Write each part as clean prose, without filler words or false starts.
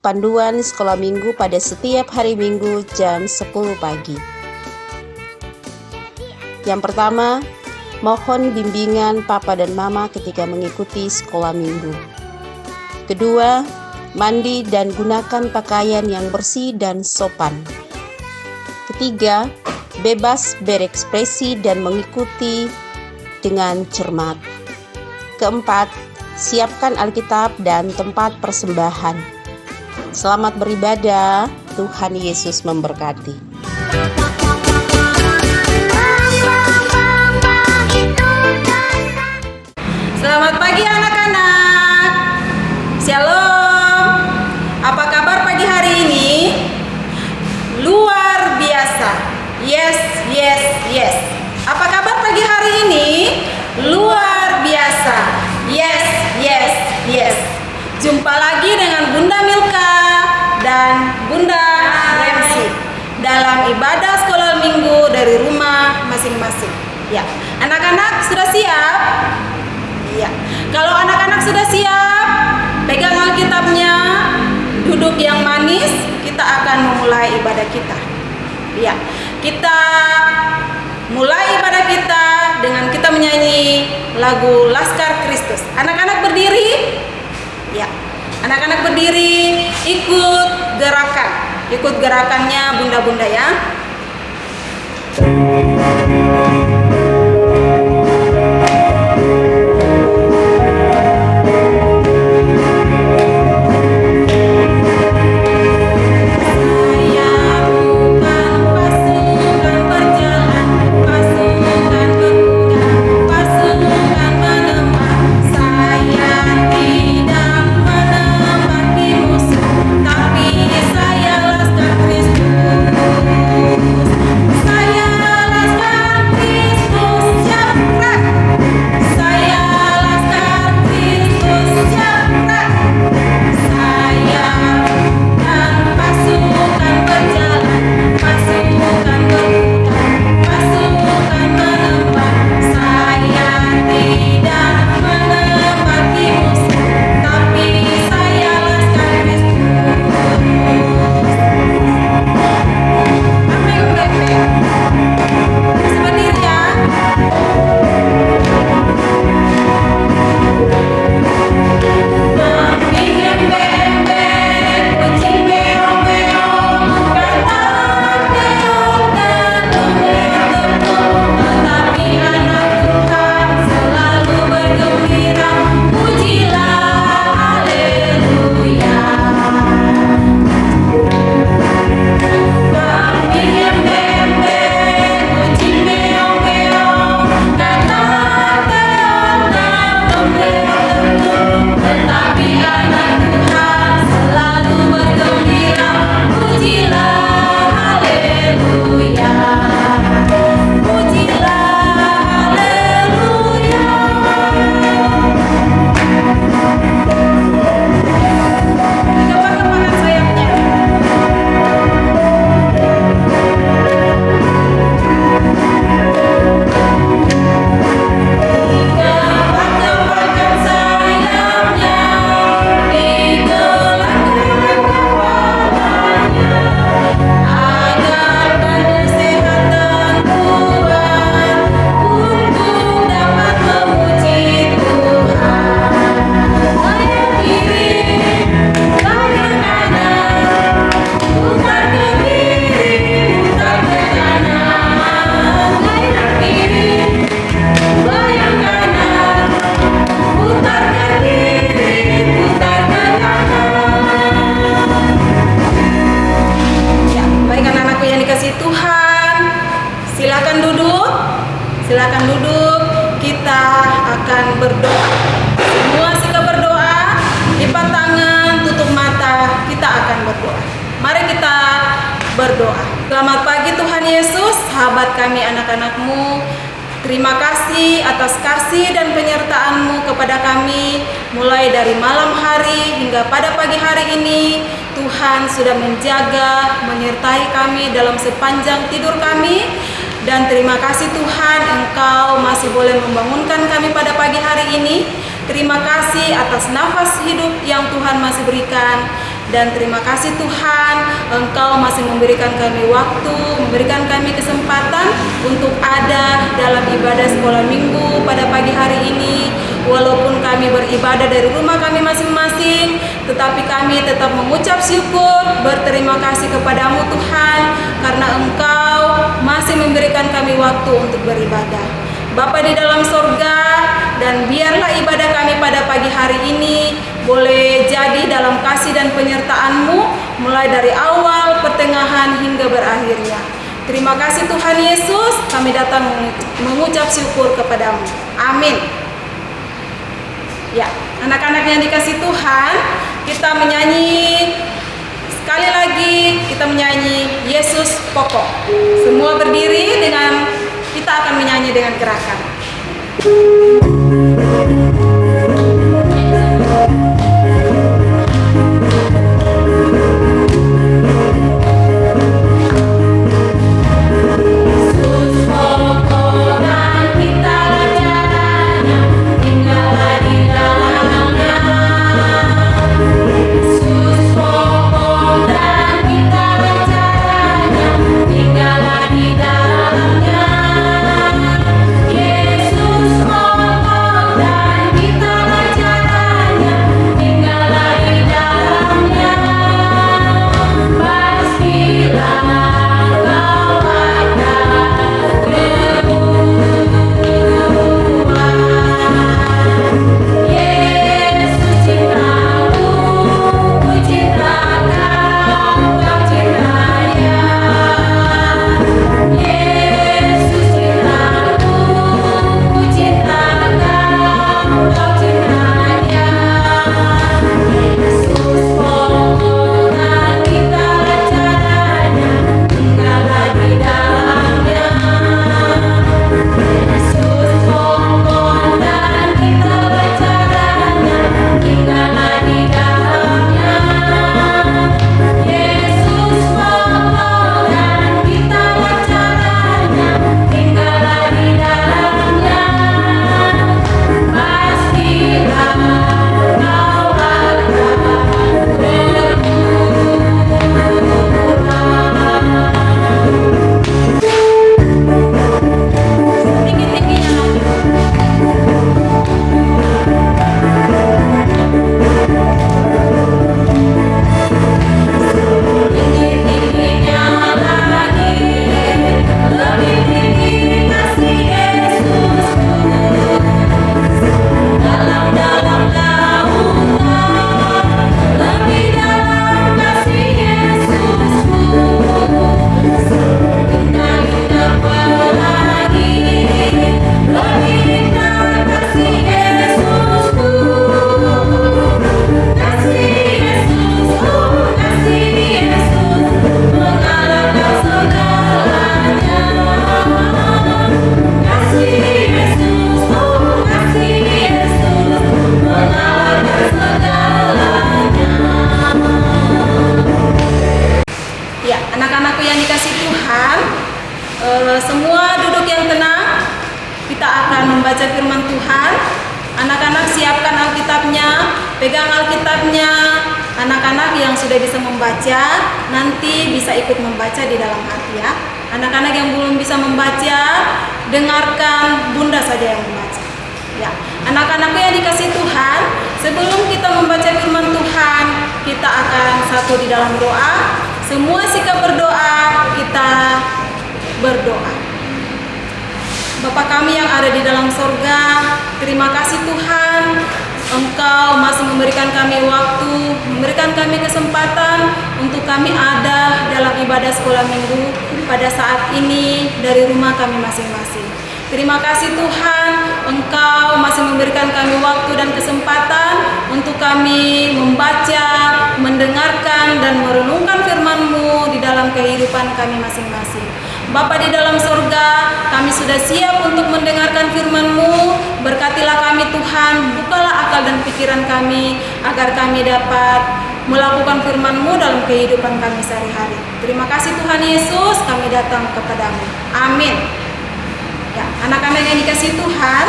panduan sekolah minggu pada setiap hari Minggu jam 10 pagi. Yang pertama, mohon bimbingan Papa dan Mama ketika mengikuti sekolah minggu. Kedua, mandi dan gunakan pakaian yang bersih dan sopan. Ketiga, bebas berekspresi dan mengikuti dengan cermat. Keempat, siapkan Alkitab dan tempat persembahan. Selamat beribadah, Tuhan Yesus memberkati. Selamat pagi anak-anak. Shalom. Apa kabar pagi hari ini? Luar biasa. Yes, yes, yes. Apa kabar pagi hari ini? Luar biasa. Yes, yes, yes. Jumpa lagi dengan Bunda Milka dan Bunda Remsi dalam ibadah sekolah minggu dari rumah masing-masing. Ya, anak-anak sudah siap? Iya. Kalau anak-anak sudah siap, pegang Alkitabnya, duduk yang manis, kita akan memulai ibadah kita. Iya. Kita mulai ibadah kita dengan kita menyanyi lagu Laskar Kristus. Anak-anak berdiri. Ya. Anak-anak berdiri, ikut gerakan. Ikut gerakannya bunda-bunda ya. Silakan duduk. Kita akan berdoa. Semua sikap berdoa, lipat tangan, tutup mata. Kita akan berdoa. Mari kita berdoa. Selamat pagi Tuhan Yesus, sahabat kami anak-anak-Mu. Terima kasih atas kasih dan penyertaan-Mu kepada kami, mulai dari malam hari hingga pada pagi hari ini. Tuhan sudah menjaga, menyertai kami dalam sepanjang tidur kami. Dan terima kasih Tuhan, Engkau masih boleh membangunkan kami pada pagi hari ini. Terima kasih atas nafas hidup yang Tuhan masih berikan. Dan terima kasih Tuhan, Engkau masih memberikan kami waktu, memberikan kami kesempatan untuk ada dalam ibadah sekolah minggu pada pagi hari ini. Walaupun kami beribadah dari rumah kami masing-masing, tetapi kami tetap mengucap syukur, berterima kasih kepadamu Tuhan, karena Engkau masih memberikan kami waktu untuk beribadah. Bapa di dalam sorga, dan biarlah ibadah kami pada pagi hari ini boleh jadi dalam kasih dan penyertaan-Mu, mulai dari awal, pertengahan, hingga berakhirnya. Terima kasih Tuhan Yesus, kami datang mengucap syukur kepadamu. Amin. Ya, anak-anak yang dikasih Tuhan, kita menyanyi sekali lagi, kita menyanyi Yesus Pokok. Semua berdiri, dengan kita akan menyanyi dengan gerakan. Semua duduk yang tenang. Kita akan membaca firman Tuhan. Anak-anak siapkan Alkitabnya, pegang Alkitabnya. Anak-anak yang sudah bisa membaca, nanti bisa ikut membaca di dalam hati ya. Anak-anak yang belum bisa membaca, dengarkan Bunda saja yang membaca. Ya, anak-anakku yang dikasih Tuhan, sebelum kita membaca firman Tuhan, kita akan satu di dalam doa. Semua sikap berdoa, kita berdoa. Bapa kami yang ada di dalam sorga, terima kasih Tuhan, Engkau masih memberikan kami waktu, memberikan kami kesempatan untuk kami ada dalam ibadah sekolah minggu pada saat ini dari rumah kami masing-masing. Terima kasih Tuhan, Engkau masih memberikan kami waktu dan kesempatan untuk kami membaca, mendengarkan, dan merenungkan firman-Mu di dalam kehidupan kami masing-masing. Bapa di dalam surga, kami sudah siap untuk mendengarkan firman-Mu. Berkatilah kami Tuhan, bukalah akal dan pikiran kami, agar kami dapat melakukan firman-Mu dalam kehidupan kami sehari-hari. Terima kasih Tuhan Yesus, kami datang kepadamu. Amin. Ya, anak-anak yang dikasihi Tuhan,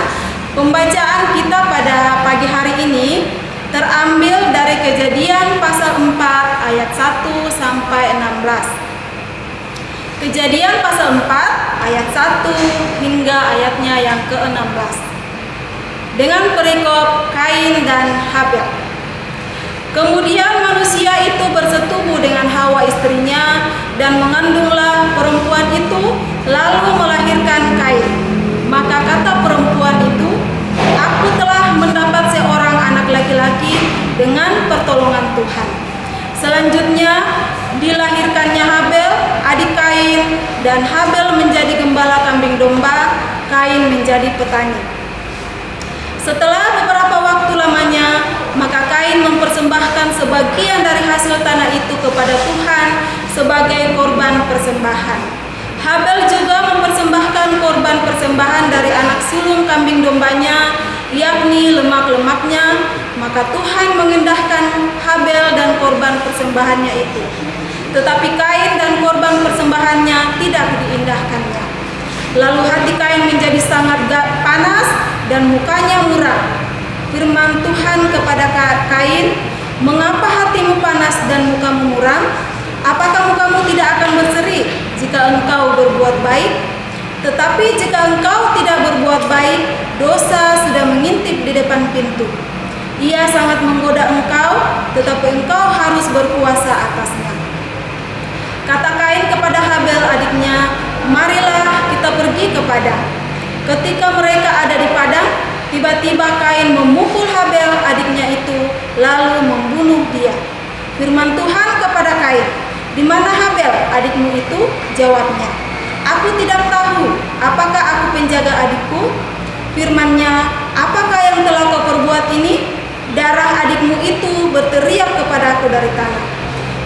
pembacaan kita pada pagi hari ini terambil dari Kejadian pasal 4 Kejadian pasal 4 ayat 1 hingga ayatnya yang ke-16. Dengan perikop Kain dan Habel. Kemudian manusia itu bersetubuh dengan Hawa istrinya dan mengandunglah perempuan itu lalu melahirkan Kain. Maka kata perempuan itu, "Aku telah mendapat seorang anak laki-laki dengan pertolongan Tuhan." Selanjutnya dilahirkannya Habel, adik Kain, dan Habel menjadi gembala kambing domba, Kain menjadi petani. Setelah beberapa waktu lamanya, maka Kain mempersembahkan sebagian dari hasil tanah itu kepada Tuhan sebagai korban persembahan. Habel juga mempersembahkan korban persembahan dari anak sulung kambing dombanya, yakni lemak-lemaknya. Maka Tuhan mengendahkan Habel dan korban persembahannya itu. Tetapi Kain dan korban persembahannya tidak diindahkannya. Lalu hati Kain menjadi sangat panas dan mukanya muram. Firman Tuhan kepada Kain, "Mengapa hatimu panas dan mukamu muram? Apakah mukamu tidak akan berseri jika engkau berbuat baik? Tetapi jika engkau tidak berbuat baik, dosa sudah mengintip di depan pintu. Ia sangat menggoda engkau, tetapi engkau harus berkuasa atasnya." Kata Kain kepada Habel adiknya, "Marilah kita pergi ke padang." Ketika mereka ada di padang, tiba-tiba Kain memukul Habel adiknya itu, lalu membunuh dia. Firman Tuhan kepada Kain, "Di mana Habel adikmu itu?" Jawabnya, "Aku tidak tahu. Apakah aku penjaga adikku?" Firman-Nya, "Apakah yang telah kau perbuat ini? Darah adikmu itu berteriak kepadaku dari tanah.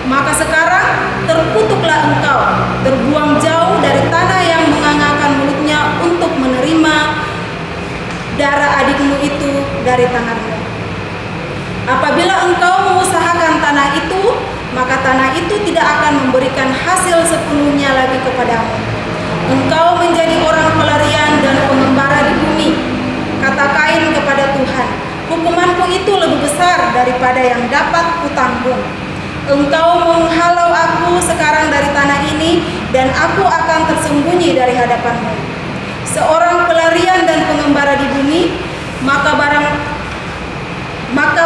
Maka sekarang terkutuklah engkau, terbuang jauh dari tanah yang mengangakan mulutnya untuk menerima darah adikmu itu dari tanganmu. Apabila engkau mengusahakan tanah itu, maka tanah itu tidak akan memberikan hasil sepenuhnya lagi kepadamu. Engkau menjadi orang pelarian dan pengembara di bumi." Kata Kain kepada Tuhan, "Hukumanku itu lebih besar daripada yang dapat kutanggung. Engkau menghalau aku sekarang dari tanah ini, dan aku akan tersembunyi dari hadapanmu. Seorang pelarian dan pengembara di bumi, maka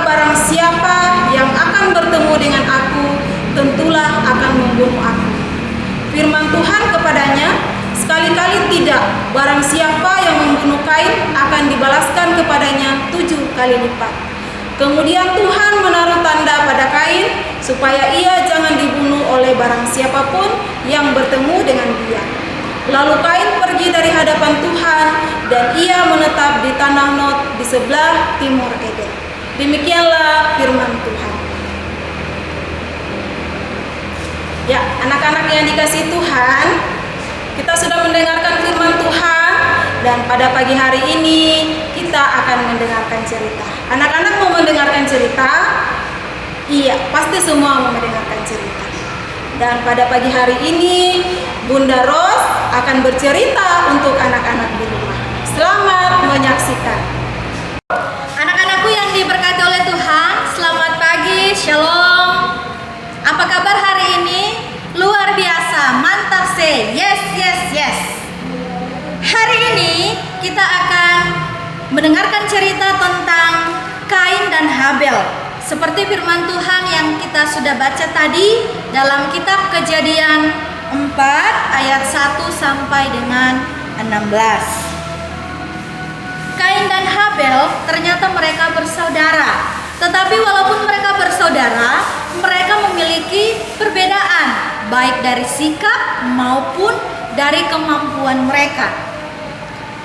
barang siapa yang akan bertemu dengan aku, tentulah akan membunuh aku." Firman Tuhan kepadanya, "Sekali-kali tidak, barang siapa yang membunuh Kain akan dibalaskan kepadanya 7 kali lipat." Kemudian Tuhan menaruh tanda pada Kain supaya ia jangan dibunuh oleh barang siapapun yang bertemu dengan dia. Lalu Kain pergi dari hadapan Tuhan dan ia menetap di tanah Nod di sebelah timur Eden. Demikianlah firman Tuhan. Ya, anak-anak yang dikasihi Tuhan, kita sudah mendengarkan firman Tuhan, dan pada pagi hari ini kita akan mendengarkan cerita. Anak-anak mau mendengarkan cerita? Iya, pasti semua mau mendengarkan cerita. Dan pada pagi hari ini Bunda Ros akan bercerita untuk anak-anak di rumah. Selamat menyaksikan. Anak-anakku yang diberkati oleh Tuhan, selamat pagi, shalom. Apa kabar hari ini? Luar biasa, mantap say, yes, yes, yes. Hari ini kita akan mendengarkan cerita tentang Kain dan Habel. Seperti firman Tuhan yang kita sudah baca tadi dalam kitab Kejadian 4 ayat 1 sampai dengan 16. Kain dan Habel ternyata mereka bersaudara. Tetapi walaupun mereka bersaudara, mereka memiliki perbedaan baik dari sikap maupun dari kemampuan mereka.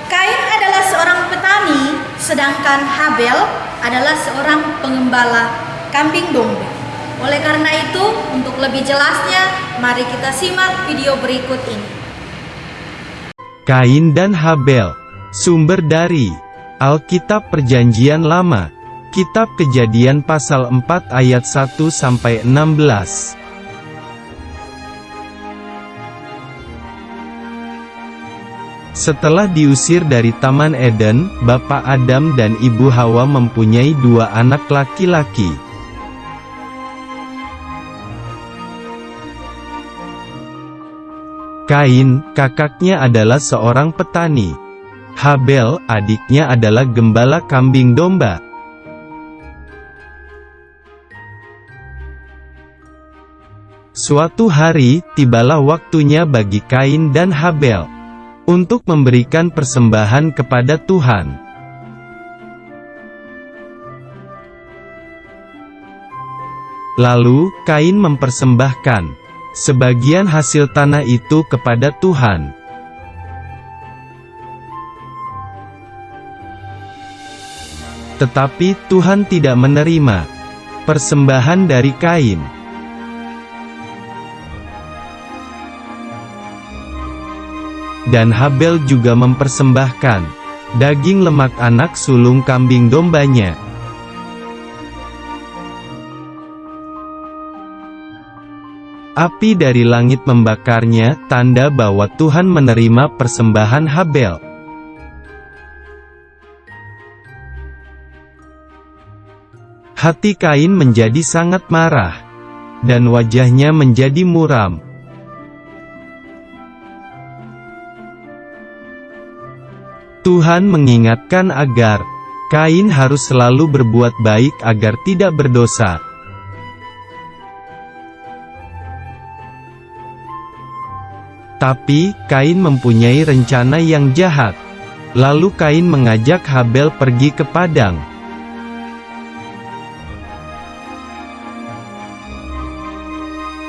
Kain adalah seorang petani, sedangkan Habel adalah seorang pengembala kambing domba. Oleh karena itu, untuk lebih jelasnya, mari kita simak video berikut ini. Kain dan Habel. Sumber dari Alkitab Perjanjian Lama, Kitab Kejadian pasal 4 ayat 1 sampai 16. Setelah diusir dari Taman Eden, Bapak Adam dan Ibu Hawa mempunyai 2 anak laki-laki. Kain, kakaknya adalah seorang petani. Habel, adiknya adalah gembala kambing domba. Suatu hari, tibalah waktunya bagi Kain dan Habel untuk memberikan persembahan kepada Tuhan. Lalu, Kain mempersembahkan sebagian hasil tanah itu kepada Tuhan. Tetapi Tuhan tidak menerima persembahan dari Kain. Dan Habel juga mempersembahkan daging lemak anak sulung kambing dombanya. Api dari langit membakarnya, tanda bahwa Tuhan menerima persembahan Habel. Hati Kain menjadi sangat marah, dan wajahnya menjadi muram. Tuhan mengingatkan agar Kain harus selalu berbuat baik agar tidak berdosa. Tapi, Kain mempunyai rencana yang jahat. Lalu Kain mengajak Habel pergi ke padang.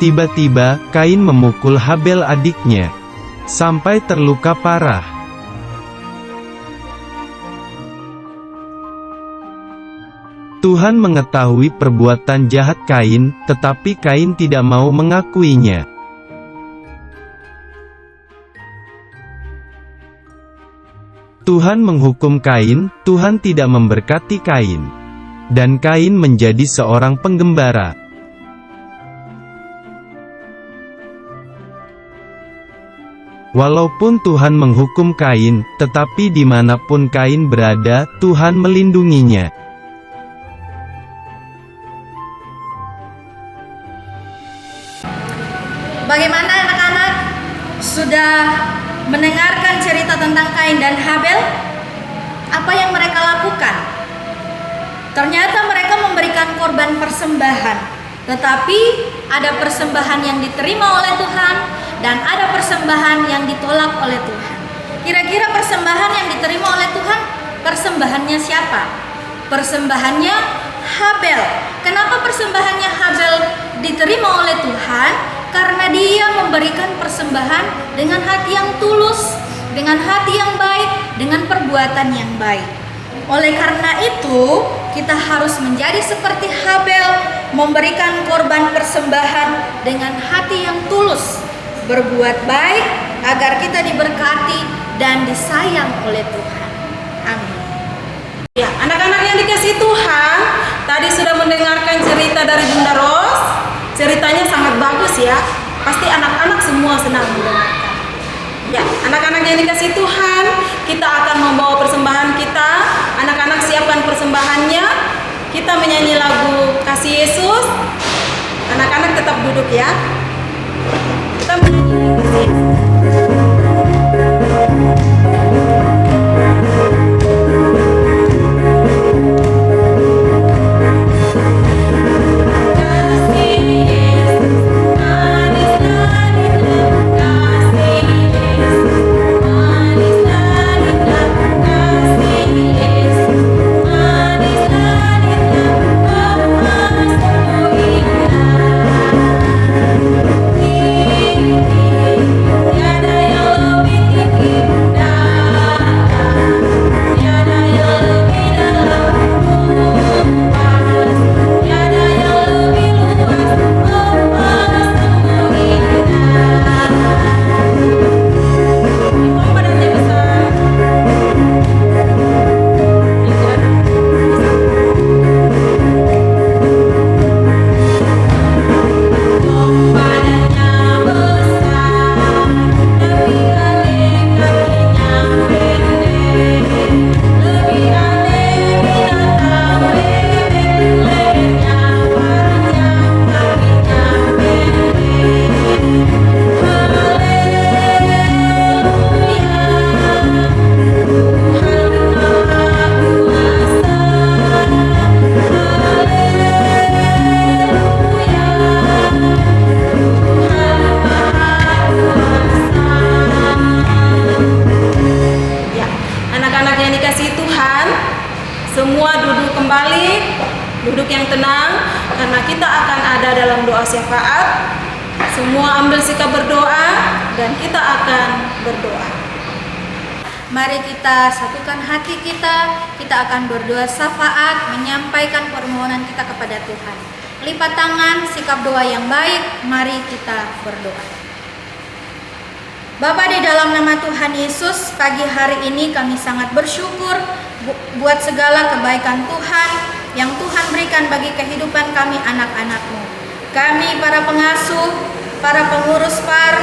Tiba-tiba, Kain memukul Habel adiknya, sampai terluka parah. Tuhan mengetahui perbuatan jahat Kain, tetapi Kain tidak mau mengakuinya. Tuhan menghukum Kain, Tuhan tidak memberkati Kain. Dan Kain menjadi seorang penggembara. Walaupun Tuhan menghukum Kain, tetapi dimanapun Kain berada, Tuhan melindunginya. Bagaimana anak-anak? Sudah mendengarkan cerita tentang Kain dan Habel? Apa yang mereka lakukan? Ternyata mereka memberikan korban persembahan. Tetapi ada persembahan yang diterima oleh Tuhan dan ada persembahan yang ditolak oleh Tuhan. Kira-kira persembahan yang diterima oleh Tuhan, persembahannya siapa? Persembahannya Habel. Kenapa persembahannya Habel diterima oleh Tuhan? Karena dia memberikan persembahan dengan hati yang tulus, dengan hati yang baik, dengan perbuatan yang baik. Oleh karena itu, kita harus menjadi seperti Habel, memberikan korban persembahan dengan hati yang tulus, berbuat baik agar kita diberkati dan disayang oleh Tuhan. Amin. Ya, anak-anak yang dikasihi Tuhan, tadi sudah mendengarkan cerita dari Bunda Ros. Ceritanya sangat bagus ya. Pasti anak-anak semua senang mendengarkan. Ya, anak-anak yang dikasihi Tuhan, kita akan membawa persembahan kita. Anak-anak siapkan persembahannya. Kita menyanyi lagu Kasih Yesus. Anak-anak tetap duduk ya. Kita menyanyi Kasih Yesus. ada dalam doa syafaat. Semua ambil sikap berdoa dan kita akan berdoa. Mari kita satukan hati kita akan berdoa syafaat, menyampaikan permohonan kita kepada Tuhan. Lipat tangan, sikap doa yang baik, mari kita berdoa. Bapa, di dalam nama Tuhan Yesus, pagi hari ini kami sangat bersyukur buat segala kebaikan Tuhan yang Tuhan berikan bagi kehidupan kami anak-anak-Mu. Kami para pengasuh, para pengurus PAR,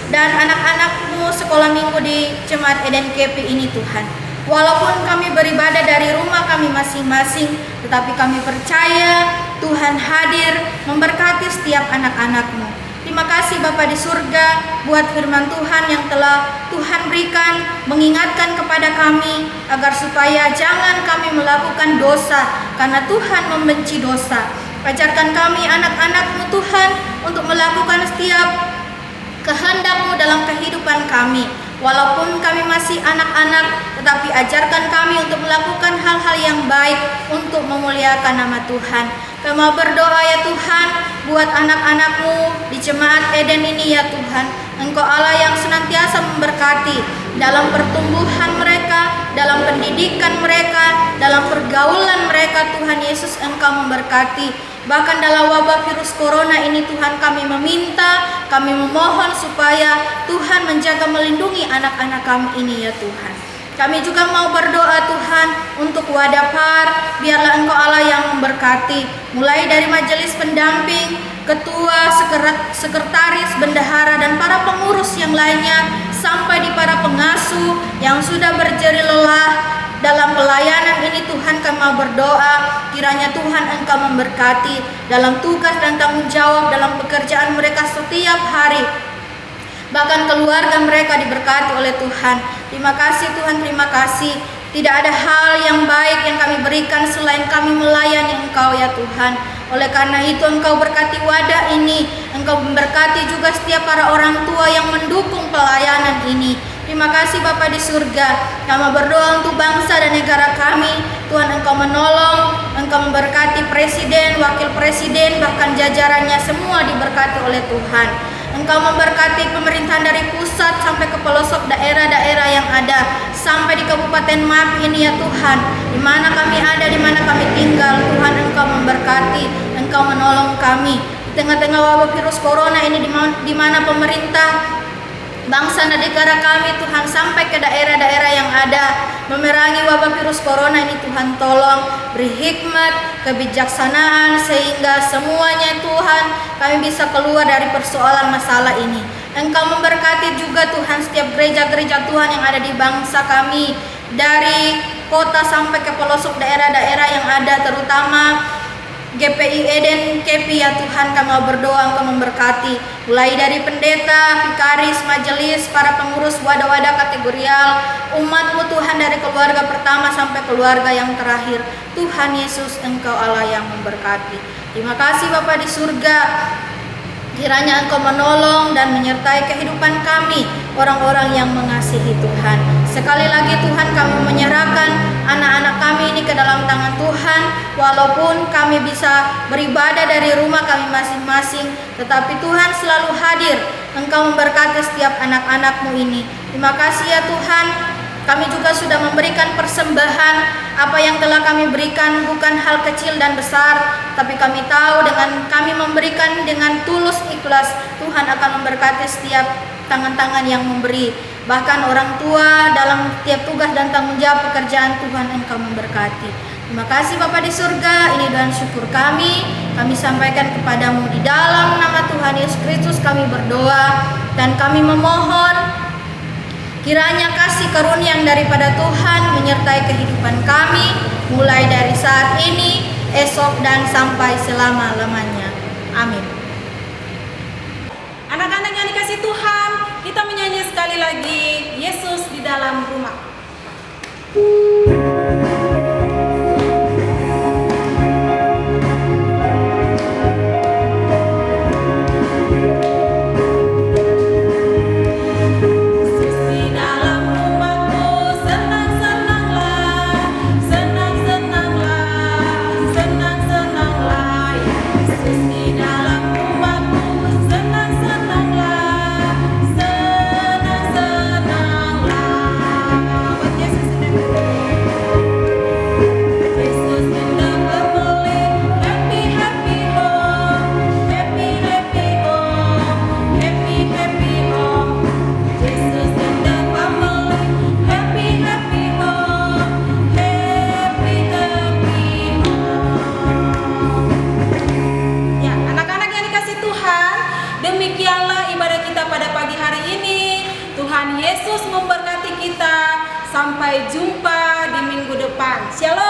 dan anak-anak-Mu sekolah minggu di Jemaat Eden KP ini Tuhan. Walaupun kami beribadah dari rumah kami masing-masing, tetapi kami percaya Tuhan hadir memberkati setiap anak-anak-Mu. Terima kasih Bapa di surga buat firman Tuhan yang telah Tuhan berikan, mengingatkan kepada kami agar supaya jangan kami melakukan dosa, karena Tuhan membenci dosa. Ajarkan kami anak-anak-Mu Tuhan untuk melakukan setiap kehendak-Mu dalam kehidupan kami. Walaupun kami masih anak-anak, tetapi ajarkan kami untuk melakukan hal-hal yang baik untuk memuliakan nama Tuhan. Kami mau berdoa ya Tuhan, buat anak-anak-Mu di Jemaat Eden ini ya Tuhan. Engkau Allah yang senantiasa memberkati dalam pertumbuhan mereka, dalam pendidikan mereka, dalam pergaulan mereka. Tuhan Yesus, Engkau memberkati. Bahkan dalam wabah virus corona ini Tuhan, kami meminta, kami memohon supaya Tuhan menjaga melindungi anak-anak kami ini ya Tuhan. Kami juga mau berdoa Tuhan untuk wadah PAR, biarlah Engkau Allah yang memberkati, mulai dari majelis pendamping, ketua, sekretaris, bendahara, dan para pengurus yang lainnya, sampai di para pengasuh yang sudah berjeri lelah dalam pelayanan ini. Tuhan, kami mau berdoa kiranya Tuhan Engkau memberkati dalam tugas dan tanggung jawab dalam pekerjaan mereka setiap hari. Bahkan keluarga mereka diberkati oleh Tuhan. Terima kasih Tuhan, terima kasih. Tidak ada hal yang baik yang kami berikan selain kami melayani Engkau ya Tuhan. Oleh karena itu Engkau berkati wadah ini, Engkau memberkati juga setiap para orang tua yang mendukung pelayanan ini. Terima kasih Bapa di surga. Kami berdoa untuk bangsa dan negara kami. Tuhan, Engkau menolong, Engkau memberkati presiden, wakil presiden, bahkan jajarannya semua diberkati oleh Tuhan. Engkau memberkati pemerintahan dari pusat sampai ke pelosok daerah-daerah yang ada, sampai di Kabupaten Mapi ini ya Tuhan. Di mana kami ada, di mana kami tinggal, Tuhan Engkau memberkati, Engkau menolong kami. Di tengah-tengah wabah virus corona ini, di mana pemerintah bangsa dan negara kami Tuhan sampai ke daerah-daerah yang ada memerangi wabah virus corona ini, Tuhan tolong beri hikmat, kebijaksanaan, sehingga semuanya Tuhan kami bisa keluar dari persoalan masalah ini. Engkau memberkati juga Tuhan setiap gereja-gereja Tuhan yang ada di bangsa kami, dari kota sampai ke pelosok daerah-daerah yang ada, terutama GPI Eden KP ya Tuhan. Kami mau berdoa Engkau memberkati, mulai dari pendeta, vikaris, majelis, para pengurus wadah-wadah kategorial, umat-Mu Tuhan, dari keluarga pertama sampai keluarga yang terakhir. Tuhan Yesus, Engkau Allah yang memberkati. Terima kasih Bapa di surga. Kiranya Engkau menolong dan menyertai kehidupan kami, orang-orang yang mengasihi Tuhan. Sekali lagi Tuhan, kami menyerahkan anak-anak kami ini ke dalam tangan Tuhan. Walaupun kami bisa beribadah dari rumah kami masing-masing, tetapi Tuhan selalu hadir. Engkau memberkati setiap anak-anak-Mu ini. Terima kasih ya Tuhan. Kami juga sudah memberikan persembahan. Apa yang telah kami berikan bukan hal kecil dan besar, tapi kami tahu dengan kami memberikan dengan tulus ikhlas, Tuhan akan memberkati setiap tangan-tangan yang memberi. Bahkan orang tua dalam tiap tugas dan tanggung jawab pekerjaan, Tuhan Engkau memberkati. Terima kasih Bapa di surga. Ini dan syukur kami sampaikan kepadamu di dalam nama Tuhan Yesus Kristus. Kami berdoa dan kami memohon kiranya kasih karunia yang daripada Tuhan menyertai kehidupan kami, mulai dari saat ini, esok, dan sampai selama-lamanya. Amin. Anak-anak yang dikasih Tuhan, kita menyanyi sekali lagi Yesus di dalam rumah. Senang-senanglah, Yesus di dalam Sampai jumpa di minggu depan. Shalom.